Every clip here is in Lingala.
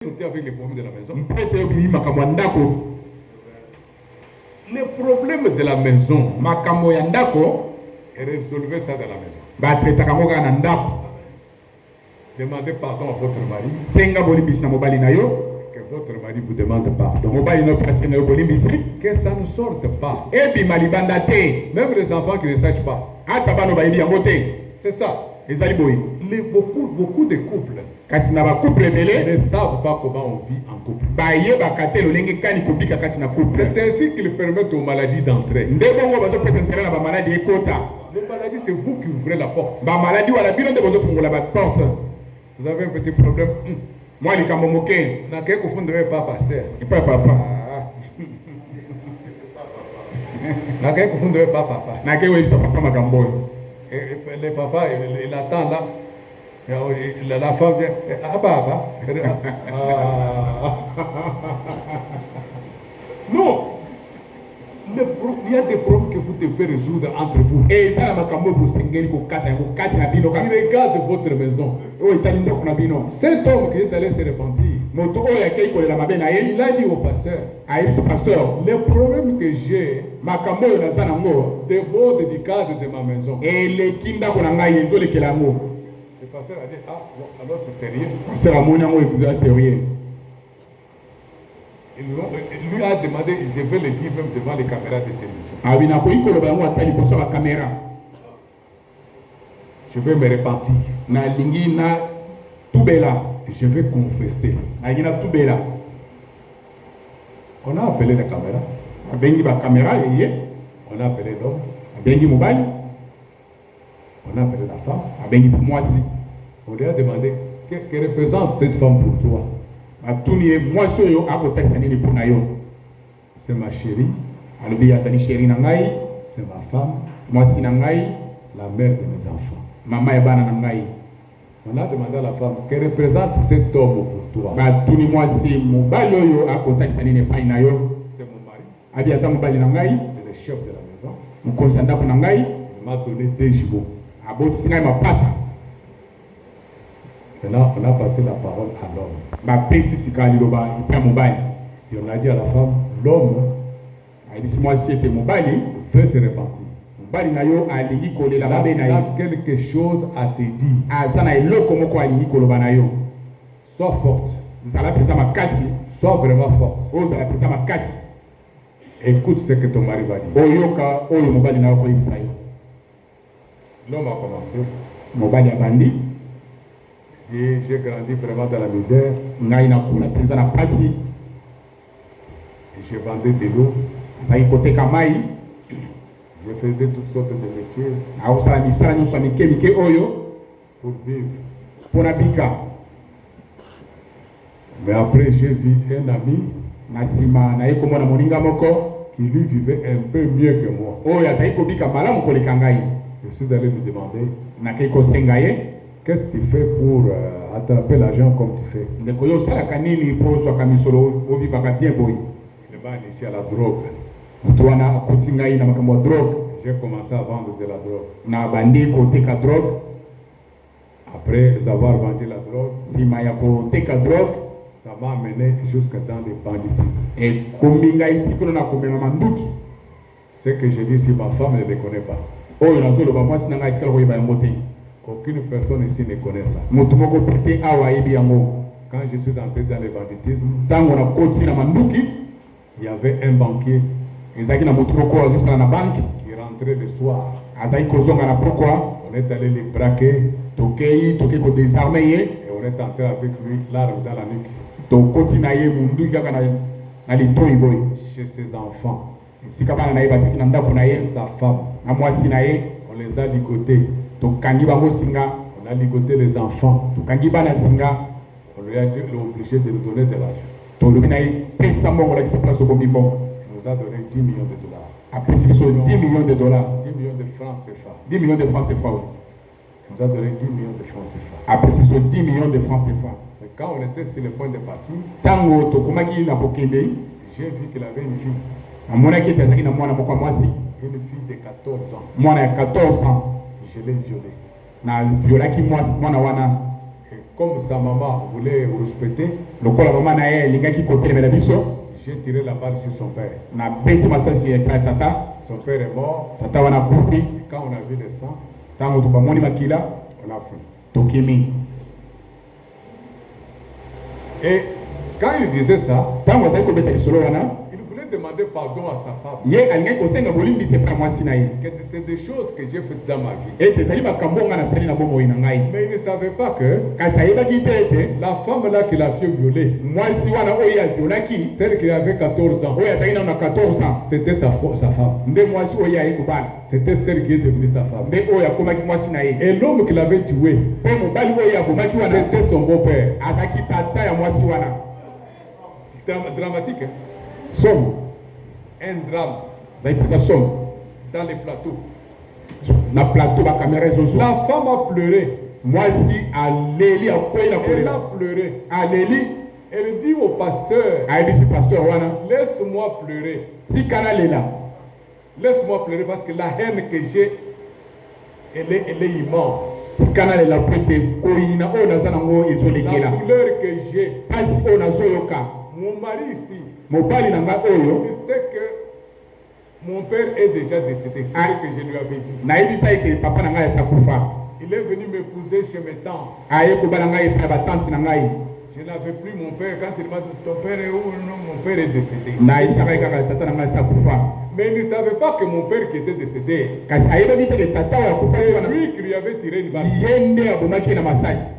sauter avec les problèmes de la maison. Les problèmes de la maison, et résolvez ça dans la maison. Demandez pardon à votre mari. Que votre mari vous demande pardon. Que ça ne sorte pas. Même les enfants qui ne sachent pas. C'est ça. Beaucoup de couples ne savent pas comment on vit en couple. C'est ainsi qu'ils permettent aux maladies d'entrer. Les maladies, c'est vous qui ouvrez la porte. Vous avez un petit problème. Moi, je suis moqué. Je ne suis pas pasteur. Je ne suis pas papa. Je ne suis pas papa. Le papa, il attend là. La femme vient. Ah, papa. Non. Il y a des problèmes que vous devez résoudre entre vous. Il regarde votre maison. Cet homme qui est allé se repentir, il a dit au pasteur, les problèmes que j'ai débordent du cadre de ma maison. Le pasteur a dit, ah, bon, alors c'est sérieux. Il lui a demandé, je vais le dire même devant les caméras de télévision. Je vais me repentir. Je vais confesser. On a appelé la caméra. On a appelé l'homme. On a appelé la femme. On lui a demandé, que représente cette femme pour toi? C'est ma chérie. C'est ma femme. La mère de mes enfants. On a demandé à la femme, que représente cet homme pour toi? C'est mon mari. C'est le chef de la maison. Il m'a donné 2 jumeaux. Maintenant, on a passé la parole à l'homme. Et on a dit à la femme, l'homme veut se repentir. Il a quelque chose à te dire. Sois forte. Sois vraiment forte. Écoute ce que ton mari va dire. L'homme a commencé. Et j'ai grandi vraiment dans la misère. Et je vendais de l'eau. Je faisais toutes sortes de métiers pour vivre. Mais après, j'ai vu un ami qui lui vivait un peu mieux que moi. Je suis allé lui demander, qu'est-ce que tu fais pour attraper l'argent comme tu fais? Il m'a initié à la drogue. J'ai commencé à vendre de la drogue. Après avoir vendu la drogue, ça m'a amené jusque dans le banditisme. Ce que je dis, si ma femme ne le connaît pas, aucune personne ici ne connaît ça. Quand je suis entré dans le banditisme, il y avait un banquier qui rentrait le soir. On est allé les braquer et on est entré avec lui l'arme dans la nuque. Chez ses enfants, sa femme, on les a ligotés. On a ligoté les enfants. On lui a obligé de nous donner de l'argent. Il nous a donné 10 millions de dollars. 10 millions de dollars. 10 millions de francs CFA. 10 millions de francs CFA. Il nous a donné 10 millions de francs CFA. Mais quand on était sur le point de partir, j'ai vu qu'il avait une fille. Une fille de 14 ans. Je l'ai violée. Et comme sa maman voulait vous respecter, lokola maman na ye lingaki kotelemela biso. J'ai tiré la balle sur son père. Na beti masasi ya tata. Son père est mort. Tata wana kufi. Quand on a vu le sang, tango tubamoni makila, on a fui. Tokimi. Et quand il disait ça, tango zai kobeta lisolo wana, il voulait demander pardon à sa femme. Ye alingai kosenga bolimbi se pra mwasi na ye. C'est des choses que j'ai faites dans ma vie. Et tezali makambo nga na sali na bomo ina ngai. Mais il ne savait pas que kasi ayebaki te ete la femme là qui l'a fait violer, mwasi wana oyo aviolaki, celle qui avait 14 ans, oyo azalaki na 14 ans, c'était sa femme. nde mwasi oyo aye kobala, c'était celle qui est devenue sa femme. nde oyo akomaki mwasi na ye. Et l'homme qui l'avait tué, mpe mobali oyo abomaki wana, c'était son beau-père. azalaki tata ya mwasi wana. Dramatique, hein? Somme. Un drame. Zai pesa somme. Dans les plateaux. Na plateau ba caméra zozo. La femme a pleuré. Mwasi aleli akoyi na kolela. Elle a pleuré. Aleli. Elle dit au pasteur, ayebisi pasteur wana, laisse-moi pleurer. tikana lela. Laisse-moi pleurer parce que la haine que j'ai, elle est immense. tikana lela pete koyina oyo naza nango ezolekela. La douleur que j'ai. Pasi oyo nazoyoka. Mon mari ici, mobali na nga oyo, il sait que mon père est déjà décédé. C'est ce que je lui avais dit. nayebisa ete papa na ngai asakufa. Il est venu m'épouser chez mes tantes. aye kobala ngai epai ya batante na ngai. Je n'avais plus mon père. Quand il m'a dit ton père est où? Non, mon père est décédé. nayebisaka ye kaka tata na ngai asakufa. Mais il ne savait pas que mon père qui était décédé, kasi ayebaki te ke tata oyo akufaki wana, c'est lui qui lui avait tiré une balle. ye nde abomaki ye na masasi.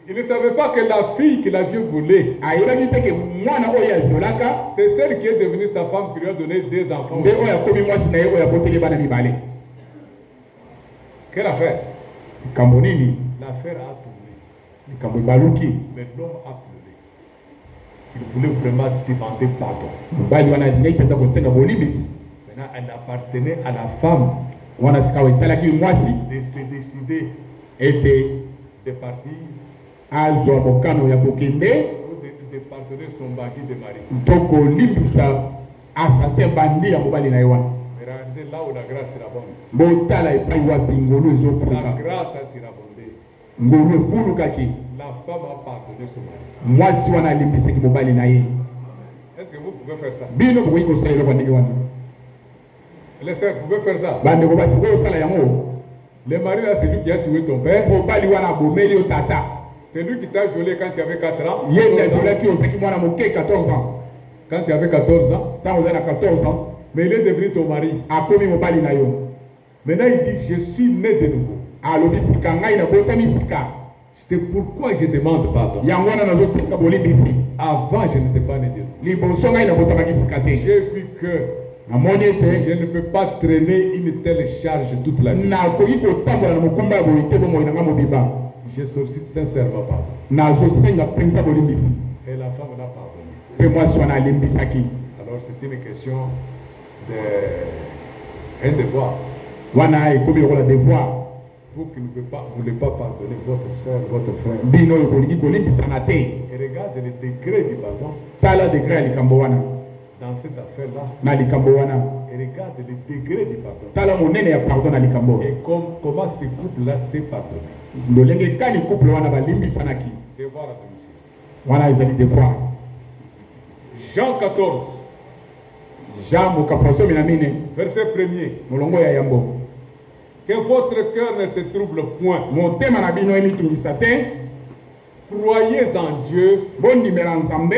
Il ne savait pas que la fille qu'il avait volée, ayebaki te ke mwana oyo aviolaka, c'est celle qui est devenue sa femme qui lui a donné des enfants. nde oyo akomi mwasi na ye oyo aboteli bana mibale. Quelle affaire? likambo nini? L'affaire a tourné. likambo ebaluki. Mais l'homme a pleuré. Il voulait vraiment demander pardon. mobali wana alingaki mpenza kosenga bolimbisi. Maintenant, elle appartenait à la femme wana sika oyo etalaki mwasi de se décider ete de partir azwa mokano ya kokende ou de pardonner son bandit de mari. to kolimbisa assassin bandi ya mobali na ye wana. Mais regardez là où la grâce surabonde. botala epai wapi ngolu La ezofuluka. grâce a surabondé. ngolu efulukaki. La femme a pardonné son mari. mwasi wana alimbisaki mobali na ye. Est-ce que vous pouvez faire ça? bino bokoki kosala eloko ndenge wana. Les sœurs, vous pouvez faire ça? bandeko bati kosala yango. Le mari là, c'est lui qui a tué ton père. mobali wana abomeli yo tata. C'est lui qui t'a violé quand tu avais 4 ans. ye nde aviolaki ozaki mwana moke 14 ans. Quand tu avais 14 ans. ntango oza na 14 ans. Mais il est devenu ton mari. akomi mobali na yo. Maintenant, il dit, je suis né de nouveau. alobi sika ngai nabotami sika. C'est pourquoi je demande pardon. yango wana nazosenga bolimbisi. Avant, je n'étais pas né de nouveau. liboso ngai nabotamaki sika te. J'ai vu que namoni ete je ne peux pas traîner une telle charge toute la vie. nakoki kotambola na mokumba ya boye te bomoi na nga mobimba. Je sollicite sincèrement pardon. nazosenga mpenza bolimbisi. Et la femme l'a pardonné. mpe mwasi wana alimbisaki. Alors c'est une question de un devoir. wana ekomi lokola devoir. Vous qui ne voulez pas pardonner votre soeur, votre frère. bino oyo bolingi kolimbisana te. Et regardez le degré du pardon tala degré ya likambo wana. dans cette affaire-là. na likambo wana. Et regardez le degré du pardon. tala monene ya pardon na likambo. Et comment ce couple-là s'est pardonné. ndolenge kani couple wana balimbisanaki. Devoir à domicile. wana ezali devoir. Jean 14, jean mokapo somi na mine verset 1er. molongo ya yambo. Que votre cœur ne se trouble point. motema na bino emitungisa te. Croyez en Dieu bondimela nzambe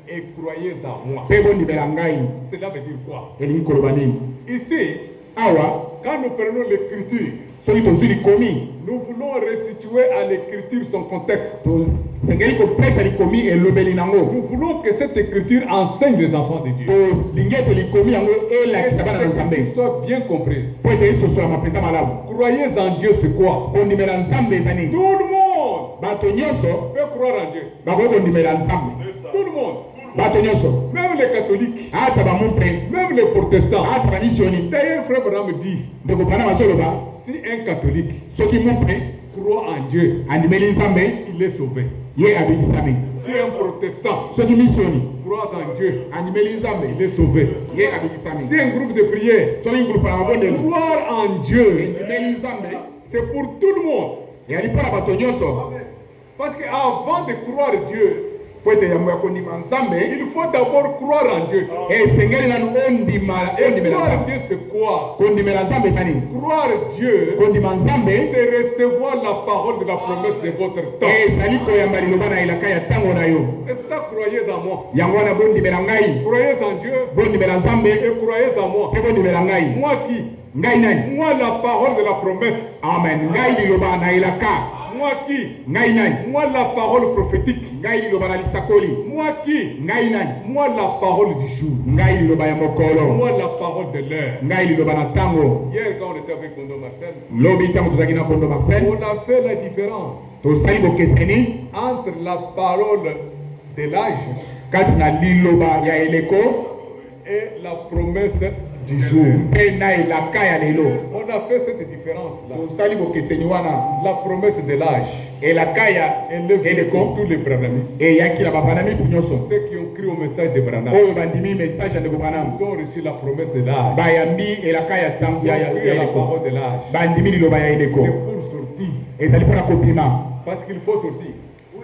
et croyez en moi. mpe bondimela ngai. Cela veut dire quoi? elingi koloba nini? Ici, awa quand nous prenons l'écriture, soki tozwi likomi nous voulons restituer à l'écriture son contexte. tosengeli kopesa likomi elobeli nango. Nous voulons que cette écriture enseigne les enfants de Dieu. tolingi ete likomi yango Que elakisa bana na cette nzambe écriture soit bien comprise. po ete esosolama mpenza malamu. Croyez en Dieu, c'est quoi? kondimela nzambe eza nini? Tout le monde bato nyonso peut croire en Dieu. bakoki kondimela nzambe. Tout le monde. bato nyonso Même les catholiques, ata bamompe même les protestants. ata bamisioni. D'ailleurs, frère Branham dit, ndeko pana bazoloba si un catholique soki mompe croit en Dieu, andimeli nzambe il est sauvé. ye abikisami. Si un protestant soki misioni croit en Dieu, andimeli nzambe il est sauvé. ye abikisami. Si un groupe de prière soki ngulupu na mabondeli croire en Dieu, andimeli nzambe c'est pour tout le monde. eyali mpo na bato nyonso. Parce qu'avant de croire Dieu, poete yango ya kondima nzambe il faut d'abord croire en Dieu. esengeli nanu ondimela Croire en Dieu, c'est quoi? kondimela nzambe eza nini Croire Dieu, kondima nzambe c'est recevoir la parole de la promesse de votre temps. ezali koyamba liloba na elaka ya ntango na yo C'est ça, croyez en moi. yango wana bondimela ngai Croyez en Dieu bondimela nzambe et croyez en moi. mpe bondimela ngai Moi qui? ngai nani Moi, la parole de la promesse. amen ngai liloba na elaka Moi qui? ngai nani Moi, la parole prophétique. ngai liloba na lisakoli Moi qui? ngai nani Moi, la parole du jour. ngai liloba ya mokolo Moi, la parole de l'heure. ngai liloba na ntango Hier, quand on était avec Mondo Marcel, lobi ntango tozalaki na kondo marcel on a fait la différence tosali bokeseni entre la parole de l'âge kati na liloba ya eleko et la promesse du jour. mpe na elaka ya lelo On a fait cette différence-là. tosali bokeseni wana La promesse de l'âge, elaka ya elle est venue eleko pour tous les branamistes. eyaki na babanamisi nyonso Ceux qui ont cru au message de Branham, oyo bandimi message ya ndeko branam ils ont reçu la promesse de l'âge. bayambi elaka ya ntango Ils ya ont cru à la eleko parole de l'âge. bandimi liloba ya eleko C'est pour sortir. ezali mpona kobima Parce qu'il faut sortir.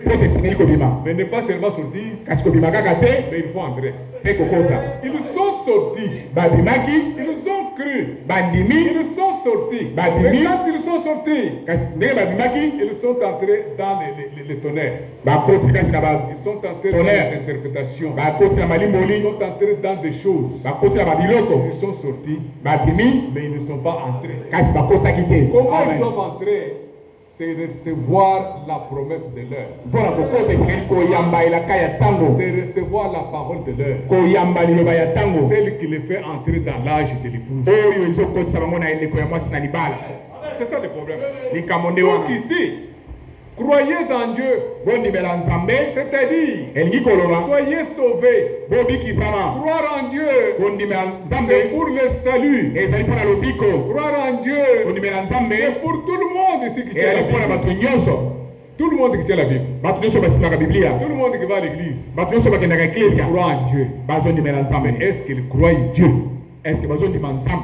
po te esengeli kobima Mais ne pas seulement sortir, kasi kobima kaka te mais il faut entrer. mpe kokota Ils sont sortis. babimaki Ils ont cru. bandimi Ils sont sortis. Babimi. Mais quand ils sont sortis, kasi ndenge babimaki ils sont entrés dans les tonnerres. bakoti kasi na Ils sont entrés dans Tonnerre. les interprétations. bakoti na Ils malimboli sont entrés dans des choses. bakoti na babiloko Ils sont sortis, babimi mais ils ne sont pas entrés. kasi bakotaki te Comment ils Amen. doivent entrer? C'est recevoir la promesse de l'heure. mpona kokota esengeli koyamba elaka ya ntango C'est recevoir la parole de l'heure. koyamba liloba ya ntango Celle qui les fait entrer dans l'âge de l'épouse. oyo ezokotisa bango na eleko ya mwasi na libala C'est ça le problème. likambo nde Donc wana ici, croyez en Dieu. bondimela nzambe C'est-à-dire, elingi koloba soyez sauvés. bobikisama Croire en Dieu, kondimela c'est nzambe pour le salut. ezali mpona lobiko Croire en Dieu, kondimela nzambe c'est pour tout le monde ici qui tient la ezali mpona Bible. bato nyonso Tout le monde qui tient la Bible. bato nyonso basimaka biblia Tout le monde qui va à l'église. bato nyonso bakendaka eklesia Croire en Dieu. bazondimela nzambe Mais est-ce qu'ils croient Dieu? eske bazondima nzambe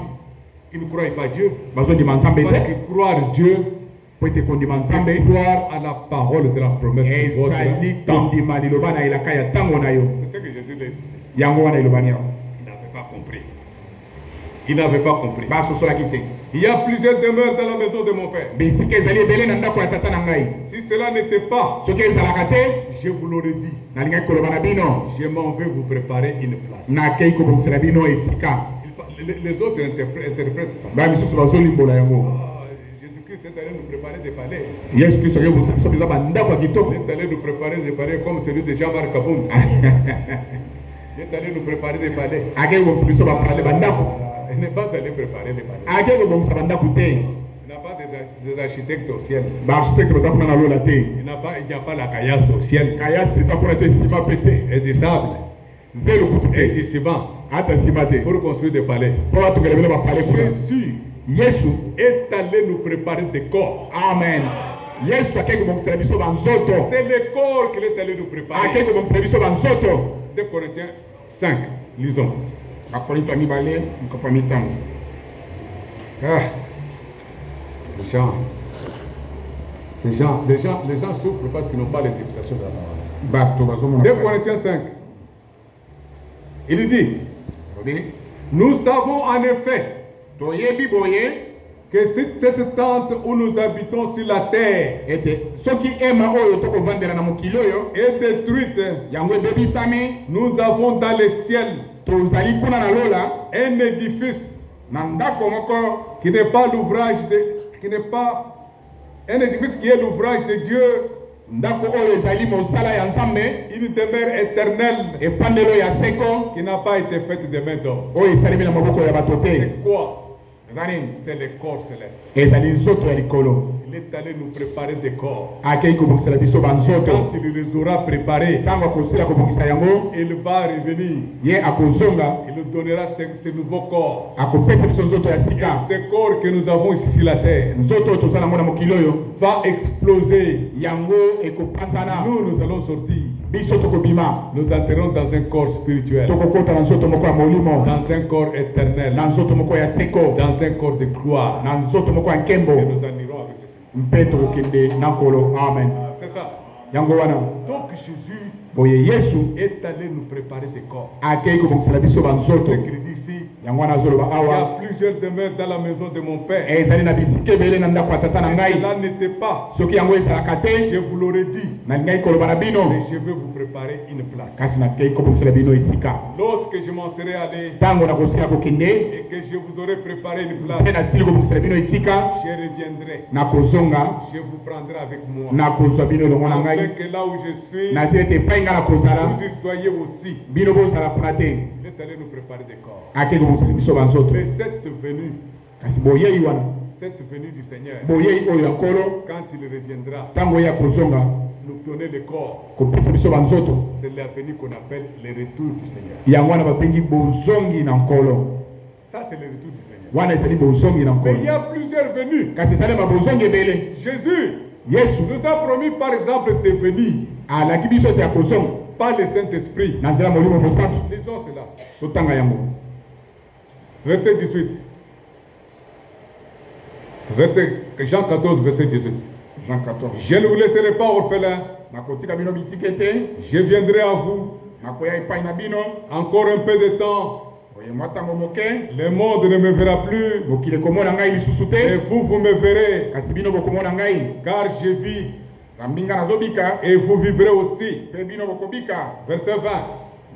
Ils ne croient pas Dieu. bazondima nzambe Parce te que croire Dieu, po ete kondima c'est nzambe croire à la parole de la promesse de ezali votre temps. kondima liloba na elaka ya ntango na yo C'est ce que Jésus l'a dit. yango wana elobani awa Il n'avait pas compris. Il n'avait pas compris. basosolaki te Il y a plusieurs demeures dans la maison de mon père. bisika ezali ebele na ndako ya tata na ngai Si cela n'était pas, soki ezalaka te je vous l'aurais dit. nalingaki koloba na bino Je m'en vais vous préparer une place. nakei kobongisela bino esika Les autres interprètent ça. baya misusu bazolimbola yango Ah, Jésus-Christ est allé nous préparer des palais. yesu kristo akobongisa biso mpenza bandako ya kitoko Il est allé nous préparer des palais comme celui de Jean-Marc Kaboum. Il est allé nous préparer des palais. akei kobongisa biso bapale bandako Il n'est pas allé préparer les palais. akei kobongisa bandako te Il n'a pas des architectes au ciel. baarchitecte baza kuna na lola te Il n'y a pas la caillasse au ciel. kayasi eza kuna te nsima mpe te Et du sable. zelo kutu Et te du ciment. ata nsima te Pour construire des palais. mpo batongela bino bapale kuna Jésus yesu est allé nous préparer des corps. amen yesu akei kobongisela biso banzoto C'est le corps qu'il est allé nous préparer. akei kobongisela biso banzoto 2 Corinthiens 5. Lisons. bakorinto ya mibale mokapo ya mitano Ah. Les gens souffrent parce qu'ils n'ont pas l'interprétation de la parole. bato bazomona 2 Corinthiens 5. Il dit, Obi, nous savons en effet toyebi boye que cette tente où nous habitons sur la terre ete soki ema oyo tokovandela na mokili oyo est détruite, yango ebebisami nous avons dans le ciel tozali kuna na lola un édifice na ndako moko qui n'est pas l'ouvrage qui n'est pas un édifice qui est l'ouvrage de Dieu, ndako oyo ezali mosala ya nzambe une demeure éternelle efandelo ya seko qui n'a pas été faite de main d'homme. oyo esalemi na maboko ya bato te C'est quoi? eza nini C'est le corps céleste. ezali nzoto ya likolo Il est allé nous préparer des corps. akei kobongisela biso banzoto Quand il les aura préparés, ntango akosila kobongisa yango il va revenir. ye akozonga Il nous donnera ce nouveau corps. akopesa biso nzoto ya sika Ce corps que nous avons ici sur la terre nzoto oyo toza nango na mokili oyo va exploser. yango ekopanzana Nous allons sortir. biso tokobima Nous entrerons dans un corps spirituel, tokokota na nzoto moko ya molimo dans un corps éternel, na nzoto moko ya seko dans un corps de gloire. na nzoto moko ya nkembo Et nous en irons avec le Seigneur. mpe tokokende na nkolo amen C'est ça. yango wana Donc Jésus boye Yesu est allé nous préparer des corps. akei kobongisela biso banzoto C'est écrit ici. yango wana azoloba Il y a awa plusieurs demeures dans la maison de mon père. ezali na bisika ebele na ndako ya tata na Si ngai cela n'était pas, soki yango ezalaka je te vous l'aurais dit. nalingai koloba na bino Mais je vais vous préparer une place. kasi nakei kobongisela bino esika Lorsque je m'en serai allé ntango nakosila kokende et que je vous aurai préparé une mpe place, nasili kobongisela bino esika je reviendrai. nakozonga Je vous prendrai avec moi. nakozwa bino elongo na Afin ngai que là où je suis, natie ete epai ngai nakozala vous y soyez aussi. bino bozala kuna te Il est allé nous préparer des corps. akei kobongisela biso banzoto Mais cette venue, kasi boyei wana cette venue du Seigneur, boyei oyo ya nkolo quand il reviendra, ntango ye akozonga nous donner le corps. kopesa biso banzoto C'est la venue qu'on appelle le retour du Seigneur. yango wana babengi bozongi na nkolo Ça, c'est le retour du Seigneur. wana ezali bozongi na Mais nkolo il y a plusieurs venues. kasi ezali babozongi ebele Jésus yesu nous a promis, par exemple, de venir alaki biso ete akozonga par le Saint-Esprit. na nzela molimo mosantu Lisons cela. totanga yango Verset 18. Jean 14, verset 18. Jean 14 Je ne vous laisserai pas orphelin. nakotika bino bitike te Je viendrai à vous. nakoya epai na bino Encore un peu de temps. oye mwa ntango moke Le monde ne me verra plus. mokili komona ngai lisusu Et te vous me verrez. kasi bino bokomona ngai Car je vis. ngambinga nazobika Et vous vivrez aussi. mpe bino bokobika Verset 20.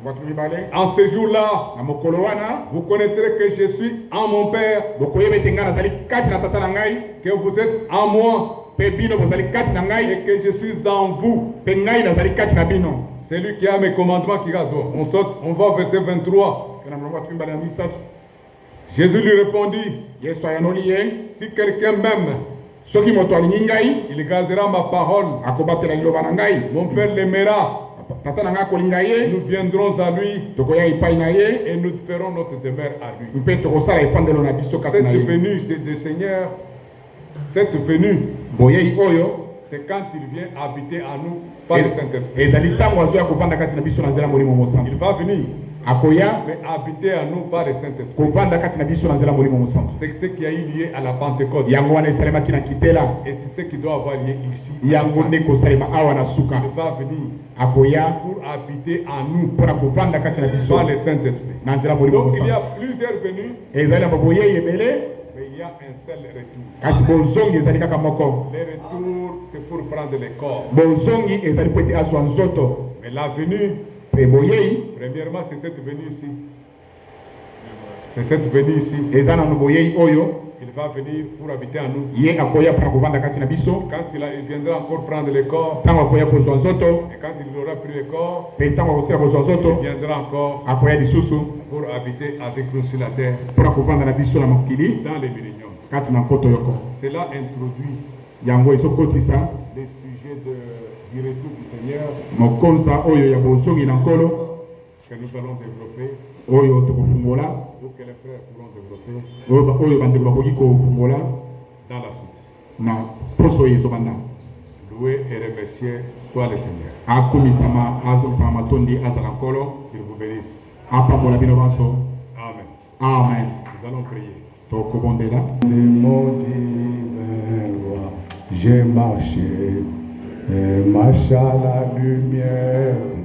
batu mibale En ce jour-là, na mokolo wana vous connaîtrez que je suis en mon Père, bokoyeba ete ngai nazali kati na tata na ngai que vous êtes en moi mpe bino bozali kati na et ngai que je suis en vous. mpe ngai nazali kati na bino. Celui qui a mes commandements qui garde. On va au verset 23. Kana mlongo batu mibale na misatu Jésus lui répondit, yesu ayanoli ye si quelqu'un m'aime, soki moto alingi ngai il gardera ma parole. akobatela liloba na ngai Mon Père l'aimera. tata na ngai akolinga ye Nous viendrons à lui tokoya epai na ye et nous ferons notre demeure à lui. mpe tokosala efandelo na biso kati Cette na ye venue, c'est le Seigneur. Cette venue, boyei oyo c'est quand il vient habiter en nous par le Saint-Esprit. ezali ntango azoya kovanda kati na biso na nzela molimo Il mosantu va venir, akoya mais habiter en nous par le Saint-Esprit. kovanda kati na biso na nzela molimo mosantu C'est ce qui a eu lieu à la Pentecôte. yango wana esalemaki na kitela Et c'est ce qui doit avoir lieu ici. yango nde kosalema awa na suka Il va venir akoya pour habiter en nous mpona kovanda kati na biso par le Saint-Esprit. na nzela molimo Donc il y a mosantu plusieurs venues, ezali na baboyei ebele mais il y a un seul retour. kasi bozongi ezali kaka moko Le retour, c'est pour prendre les corps. bozongi ezali po ete azwa nzoto Mais la venue, mpe boyei premièrement, c'est cette venue ici. C'est cette venue ici. eza nano boyei oyo Il va venir pour habiter en nous. ye akoya mpona kovanda kati na biso Quand il viendra encore prendre les corps, ntango akoya kozwa nzoto et quand il aura pris les corps, mpe ntango akosila kozwa il nzoto viendra encore akoya lisusu pour habiter avec nous sur la terre, mpona kovanda na biso na mokili dans les milléniums. kati na nkoto yoko Cela introduit yango ezokotisa le sujet du retour du Seigneur mokonza oyo ya bozongi na nkolo que nous allons développer, oyo tokofungola ou que les frères pourront développer oyo bandeko bakoki kofungola dans la suite. na poso oyo ezobanda Loué et remercié soit le Seigneur. akomisama azongisama matondi azala nkolo Qu'il vous bénisse. apambola bino banso Amen. amen Nous allons prier. tokobondela De mon divin roi, j'ai marché et marché à la lumière de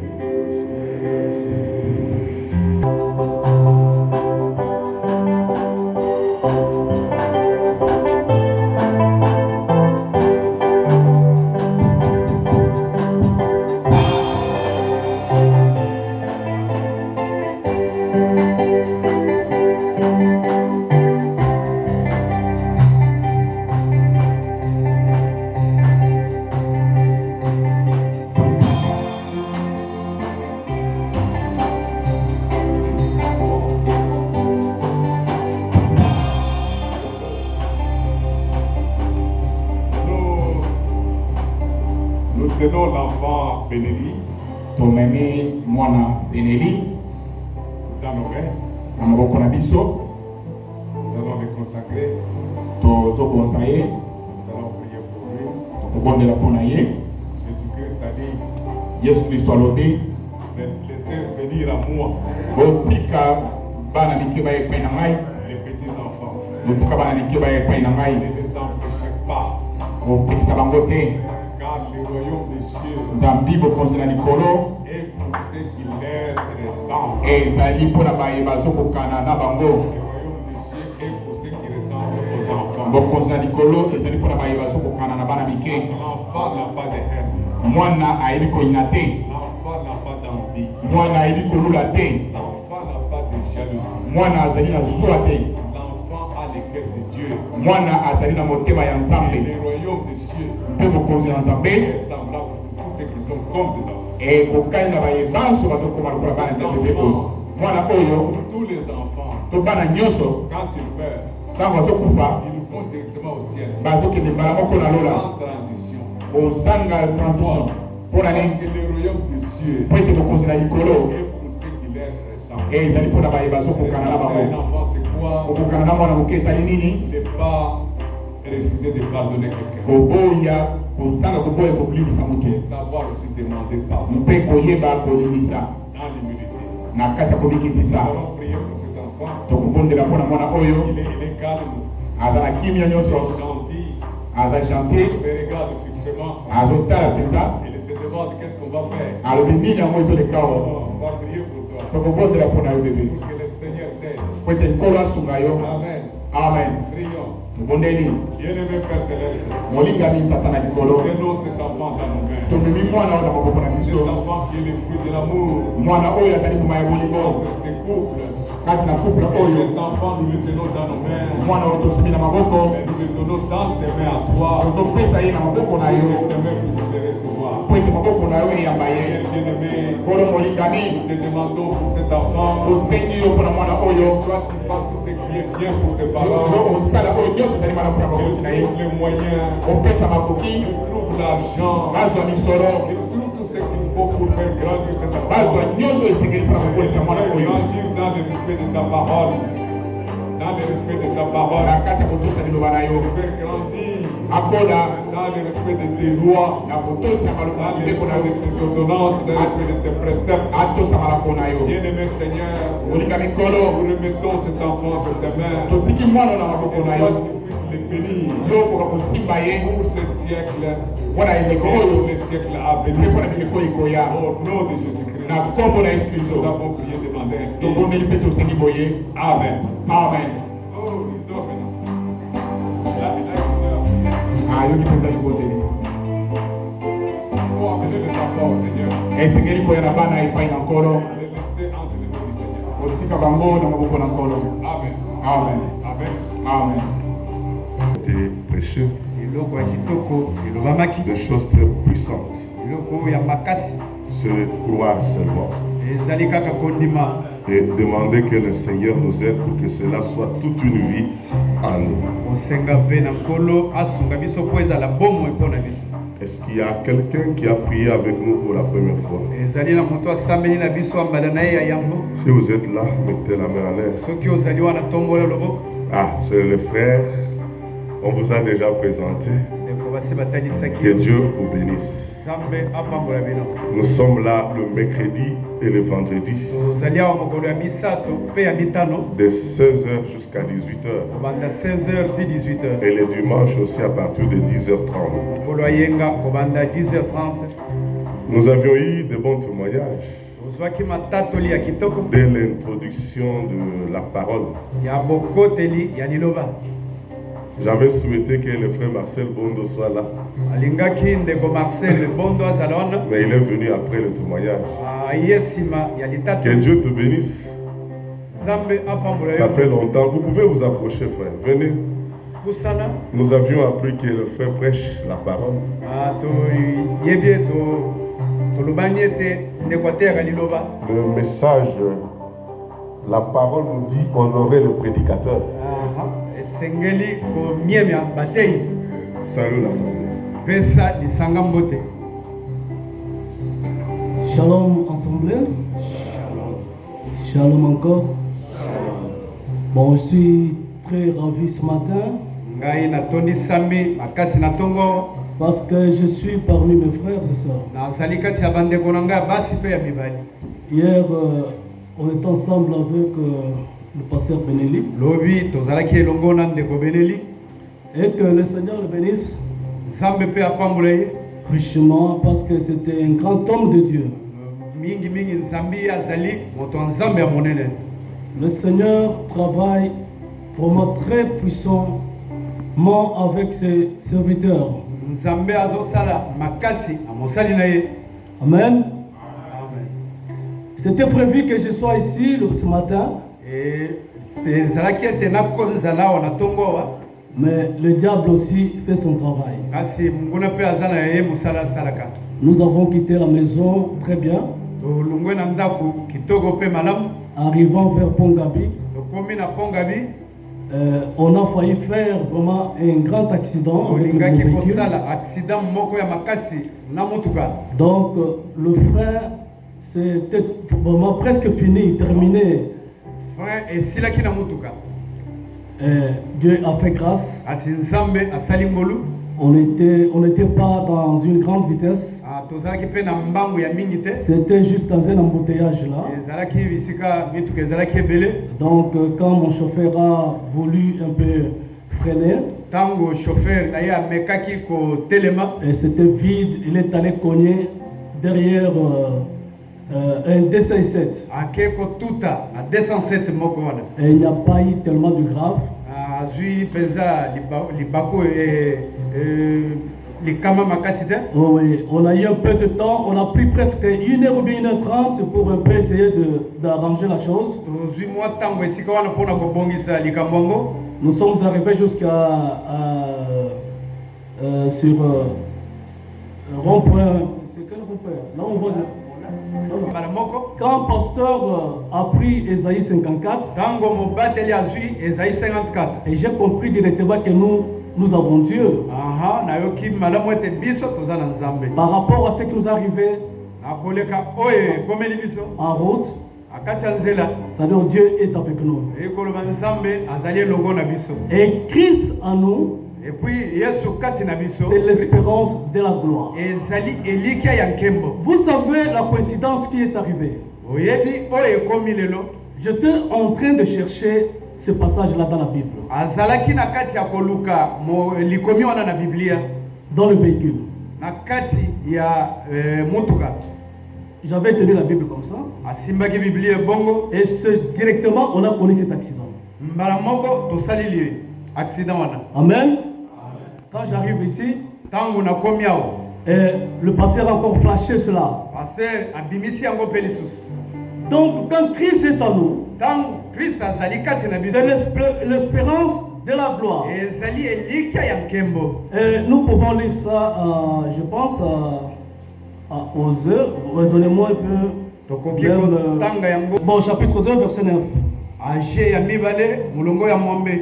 Nous tenons l'enfant Bénéli tomemi mwana beneli dans nos mains. na maboko na biso Nous allons le consacrer. tozobonza ye Nous allons prier pour lui. tokobondela mpo na ye Jésus-Christ a dit, yesu kristo alobi laissez venir à moi botika bana mike baya epai na ngai les petits enfants. botika bana mike baya epai na ngai Ne les empêchez pas, bopekisa bango te car le royaume des cieux nzambi bokonzi na likolo est chair et de sang. ezali mpona bayeba azokokana na bango. Le royaume des cieux est pour ceux qui ressemblent aux enfants. bokonzi na likolo ezali mpona bayeba azokokana na bana mike. L'enfant n'a pas de haine. mwana ayebi koyina te. L'enfant n'a pas d'envie. mwana ayebi kolula te. L'enfant n'a pas de jalousie. mwana azali na zuwa te. L'enfant a le cœur de Dieu. mwana azali na motema ya Et nzambe. le royaume des cieux mpe bokonzi ya nzambe est semblable pour tous ceux qui sont comme des enfants. ekokai na bayebanso bazokoma lokola bana ndenge oyo. mwana oyo Tous les enfants, to bana nyonso quand ils meurent, ntango bazokufa ils vont directement au ciel. bazokende mbala moko na lola. En transition. kozanga transition mpona Parce nini? que le royaume des cieux po ete bokonzi na likolo est pour ceux qui leur ressemblent. ezali mpona bayeba azokokana na Un bango. enfant, c'est quoi? kokokana na mwana moke ezali nini? Ne pas refuser de pardonner quelqu'un. koboya kozanga koboya kolimisa moto Et savoir aussi demander pardon mpe koyeba kolimisa dans l'humilité. na kati ya Nous komikitisa. allons prier pour cet enfant. tokobondela mpona mwana oyo Il est calme, aza na kimia nyonso, gentil, aza gentil, il me regarde fixement. azotala mpenza, Il se demande qu'est-ce qu'on va faire. alobi nini yango ezoleka o. On va prier pour toi. tokobondela mpona yo bebe Pour que le Seigneur t'aide. po ete nkolo asunga yo. Amen. amen. Prions. tobondeli Bien-aimé Père Céleste, molingami tata na likolo, prenons cet enfant dans nos mains. tomemi mwana oyo na maboko na Cet biso, enfant qui est le fruit de l'amour mwana oyo azali mbuma ya bolingo entre ces couples. kati na couple Et oyo. cet enfant, nous le tenons dans nos mains. mwana oyo tosimi na maboko, Et nous le donnons dans tes mains à toi. tozopesa ye na maboko na Que yo tes mains puissent le recevoir. po ete maboko na yo eyamba ye. Père bien-aimé, nkolo molingami, nous te demandons pour cet enfant. tosengi yo mpona mwana oyo, Toi, tu fasses tout ce qui est bien pour ses yo parents. osala oyo nyonso ezali malamu na Qu'il bakoti na ye, trouve les moyens. opesa makoki, Qu'il trouve l'argent. bazwa misolo, Qu'il trouve tout ce qu'il faut pour faire grandir cet bazwa enfant. nyonso esengeli mpona kokolisa mwana Faire oyo grandir dans le respect de ta parole. Dans le respect de ta parole. na kati ya kotosa liloba na yo, Faire grandir akola dans le respect de tes lois. na kotosa maloba Dans na le mibeko na respect yo, de tes ordonnances. Dans le respect de tes préceptes. atosa malako na yo. Bien-aimé Seigneur, molingami nous nkolo, remettons cet enfant entre tes mains. totiki mwana oyo na maboko Et na toi, yo, tu puisses le bénir yo okoka kosimba ye pour ce siècle mpona et eleko pour oyo les siècles à mpe venir. mpona bileko ekoya, Au nom de Jésus-Christ, na nkombo na yesu kristo nous avons prié, demandé ainsi. tobondeli mpe tosengi boye. Amen. amen. Oh, il dort maintenant. Là, il a ayoki mpenza libondeli, il faut amener les enfants au Seigneur. esengeli koya na bana epai na nkolo, Les laisser entre les mains du Seigneur. kotika bango na maboko na nkolo. Amen. amen. Amen. amen. Été prêché eloko ya kitoko elobamaki des choses très puissantes. eloko ya makasi C'est croire seulement ezali kaka kondima et demander que le Seigneur nous aide pour que cela soit toute une vie en nous. kosenga mpe na nkolo asunga biso mpo ezala bomoi mpo na biso. Est-ce qu'il y a quelqu'un qui a prié avec nous pour la première fois? ezali na moto asambeli na biso ambala na ye ya yambo. Si vous êtes là, mettez la main en l'air. soki ozali wana tombola loboko. Ah, c'est le frère. On vous a déjà présenté. ndeko basi batalisaki Que Dieu vous bénisse. nzambe apambola bino. Nous sommes là le mercredi et le vendredi tozali awa mokolo ya misato mpe ya mitano de 16h jusqu'à 18h. kobanda 16h ti 18h. Et le dimanche aussi à partir de 10h30. mokolo ya yenga kobanda 10h30. Nous avions eu de bons témoignages tozwaki matatoli ya kitoko dès l'introduction de la parole. ya bokoteli ya liloba. J'avais souhaité que le frère Marcel Bondo soit là, alingaki ndeko Marcel Bondo azala wana mais il est venu après le témoignage. aye nsima ya litatu. Que Dieu te bénisse. Nzambe apambola Ça fait yo longtemps. Vous pouvez vous approcher, frère. Venez. kusana. Nous avions appris que le frère prêche la parole. toyebi ye tolobani ete ndeko ateyaka liloba. Le message, la parole nous dit honorer le prédicateur. esengeli komiemia batei Salut l'assemblée. pesa lisanga mbote. Shalom ensemble. Shalom encore. Bon, je suis très ravi ce matin ngai natondisami makasi na ntongo parce que je suis parmi mes frères et sœurs. nazali kati ya bandeko na ngai ya basi mpe ya mibali. Hier, on était ensemble avec le pasteur Benelli lobi tozalaki elongo na ndeko beneli et que le Seigneur le bénisse nzambe mpe apambola ye richement parce que c'était un grand homme de Dieu. mingi mingi nzambi azali moto nzambe ya monene. Le Seigneur travaille vraiment très puissamment avec ses serviteurs. Nzambe azosala makasi amosali na ye. Amen. Amen. C'était prévu que je sois ici ce matin. Et zalaki ete nakonzala wana tongowa. Mais le diable aussi fait son travail. Kasi munguna pe azana ye musala salaka. Nous avons quitté la maison très bien. To lungwe na ndako kitoko pe malamu. Arrivant vers Pongabi, To komi na Pongabi. On a failli faire vraiment un grand accident avec le Olingaki véhicule. kosala accident moko ya makasi na mutuka. Donc le frein c'était vraiment presque fini, terminé. Frein esilaki na mutuka. Dieu a fait grâce. Asi nzambe asali ngolu. On n'était pas dans une grande vitesse. Tozalaki pe na mbangu ya mingi te. C'était juste dans un embouteillage là. Ezalaki bisika mituka ezalaki ebele. Donc quand mon chauffeur a voulu un peu freiner, Tango chauffeur na ye amekaki ko telema. et c'était vide, il est allé cogner derrière un D57. Ake ko tuta na 207 moko wana. Et il n'y a pas eu tellement de grave. Azui peza libako likama makasi te. Oh oui, on a eu un peu de temps, on a pris presque 1h ou bien 1h30 pour un peu essayer d'arranger la chose. Tozui mwa tango esika wana pona kobongisa likambo yango. Nous sommes arrivés jusqu'à sur rond-point. C'est quel rond-point? Là on voit. Bala moko. Quand pasteur a pris Ésaïe 54, Tango mobateli azui Esaïe 54. et j'ai compris directement que nous avons Dieu. Aha, na yoki malamu ete biso toza na nzambe. Par rapport à ce qui nous arrivait Akoleka oye komeli biso. en route, Akati ya nzela. c'est-à-dire Dieu est avec nous. Ekoloba nzambe azali elongo na biso. Et Christ en nous, Et puis Yesu kati na biso. c'est l'espérance de la gloire. Ezali elikia ya nkembo. Vous savez la coïncidence qui est arrivée. Oyebi oye komi lelo. J'étais en train de chercher ce passage-là dans la Bible, Azalaki na kati ya koluka likomi wana na Biblia. dans le véhicule. Na kati ya mutuka. J'avais tenu la Bible comme ça. Asimbaki Biblia bongo. Et directement, on a connu cet accident. Mbala moko tosalili accident wana. Amen. Quand j'arrive ici, Tango na komi awo. et le pasteur a encore flashé cela. Pasteur abimisi yango pe lisusu. Donc, quand Christ est en nous, Tango Christ azali kati na biso. c'est l'espérance de la gloire. Ezali elikia ya nkembo. Et nous pouvons lire ça, je pense, aux heures. Donnez-moi un peu. Tokoki Même, kotanga yango. bon, chapitre 2, verset 9. Age ya mibale mulongo ya mwambe.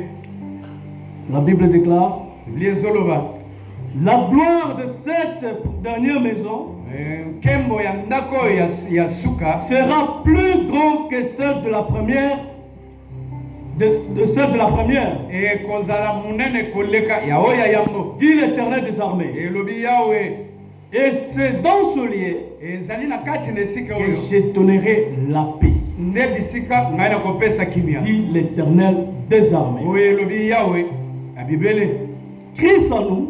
La Bible déclare: Biblia ezoloba. la gloire de cette dernière maison Nkembo ya ndako ya suka sera plus grand que celle de la première, de celle de la première, ekozala munene koleka ya oya yango. dit l'Éternel des armées. Elobi yawe Et c'est dans ce lieu ezali na kati na esika que oyo je donnerai la paix, nde bisika ngai na kopesa kimia. dit l'Éternel des armées. Oyo elobi yawe ya bibele. Christ en nous,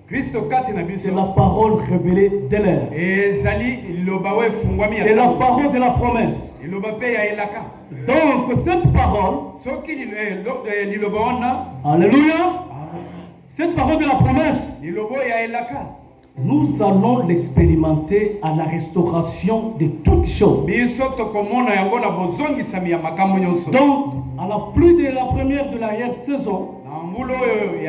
Kristo kati na c'est biso la parole révélée de l'air. ezali liloba oyo efungwami C'est la ya parole de la promesse. liloba pe ya elaka. Donc cette parole, Soki liloba wana alléluia, cette parole de la promesse, liloba ya elaka. nous allons l'expérimenter à la restauration de toutes choses. Biso tokomona yango na bozongisami ya makambo nyonso. Donc, à la pluie de la première de l'arrière-saison, Na mbula oyo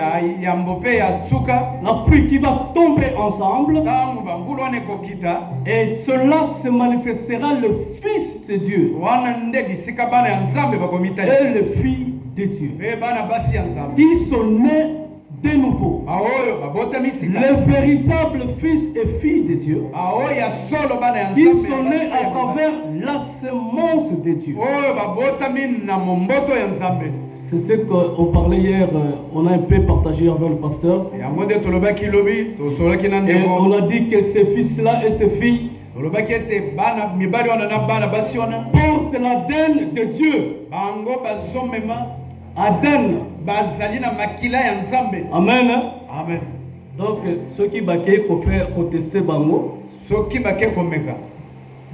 ya mbope ya suka. la pluie qui va tomber ensemble, Tango bambula wana ekokita. et cela se manifestera le Fils de Dieu Wana nde bisika bana ya nzambe bakomitali. et le Fils de Dieu, Pe bana basi ya nzambe. qui sont nés de nouveau. Baoyo babotami sika. Le véritable Fils et Fille de Dieu, Baoyo ya solo bana ya qui nzambe. sont nés à travers la semence de Dieu. Oyo babotami na momboto ya nzambe. C'est ce qu'on parlait hier, on a un peu partagé avec le pasteur. Yango nde tolobaki lobi, tosolaki na Et on ndeko. a dit que ces fils-là et ces filles Tolobaki ete bana mibali wana na bana basi wana. portent l'ADN de Dieu. Bango bazomema ADN. bazali na makila ya nzambe. Amen. Amen. Donc, ceux qui baquaient pour faire contester Bango, Soki bake komeka.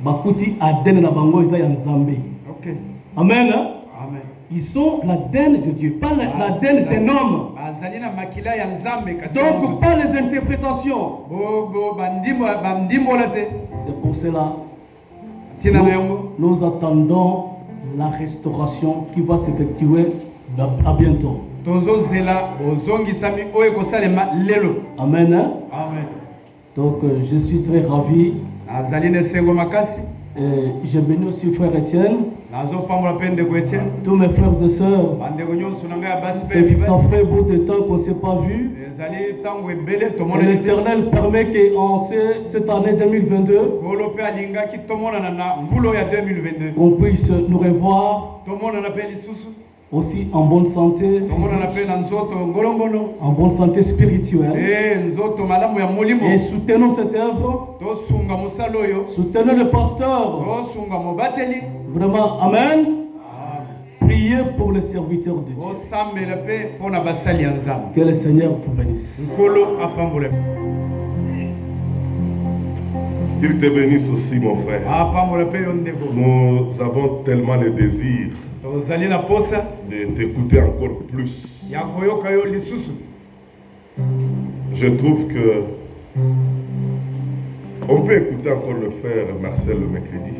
bakuti ADN na bango eza ya Nzambe. Ok. Amen. Hein? Amen. Ils sont l'ADN de Dieu, pas l'ADN d'un homme. Bazali na makila ya Nzambe kasi. Donc pas les interprétations. C'est pour cela nous attendons la restauration qui va s'effectuer à bientôt. Amen. Hein? Amen. Donc je suis très ravi. Et je bénis aussi frère Étienne. Tous mes frères et sœurs. Ça fait beaucoup de temps qu'on ne s'est pas vu. Et l'Éternel permet qu'en cette année 2022, on puisse nous revoir aussi en bonne santé, en bonne santé spirituelle. Et soutenons cette œuvre. Soutenons le pasteur. Vraiment, amen. Priez pour les serviteurs de Dieu. Que le Seigneur vous bénisse. Qu'il te bénisse aussi, mon frère. Nous avons tellement le désir de t'écouter encore plus. Je trouve que on peut écouter encore le frère Marcel le mercredi.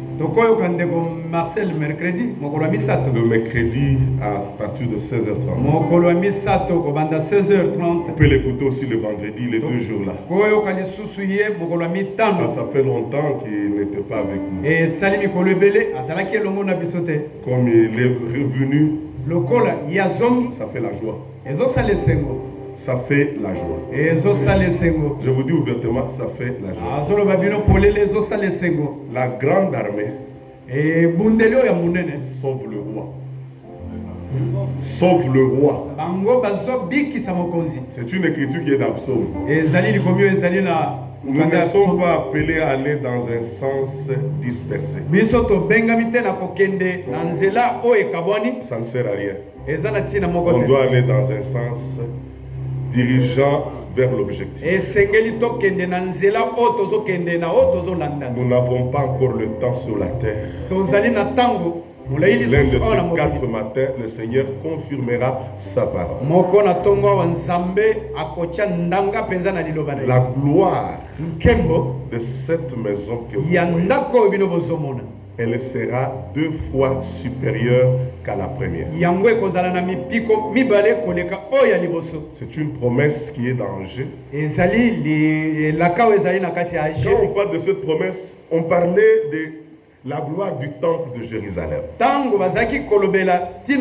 Le mercredi à partir de 16h30. On peut l'écouter aussi le vendredi, les 2 jours là. Ah, ça fait longtemps qu'il n'était pas avec nous. Comme il est revenu, ça fait la joie. Ça fait la joie. Je vous dis ouvertement, ça fait la joie. La grande armée sauve le roi. Sauve le roi. C'est une écriture qui est dans le psaume. Nous ne sommes pas appelés à aller dans un sens dispersé. Ça ne sert à rien. On doit aller dans un sens dirigeant vers l'objectif. Nous n'avons pas encore le temps sur la terre. L'un de ces 4 matins, le Seigneur confirmera sa parole. La gloire de cette maison que vous voyez, elle sera 2 fois supérieure qu'à la première. C'est une promesse qui est dans Angers. Quand on parle de cette promesse, on parlait de la gloire du temple de Jérusalem, qui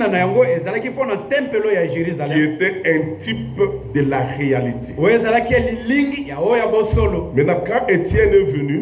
était un type de la réalité. Maintenant, quand Étienne est venu,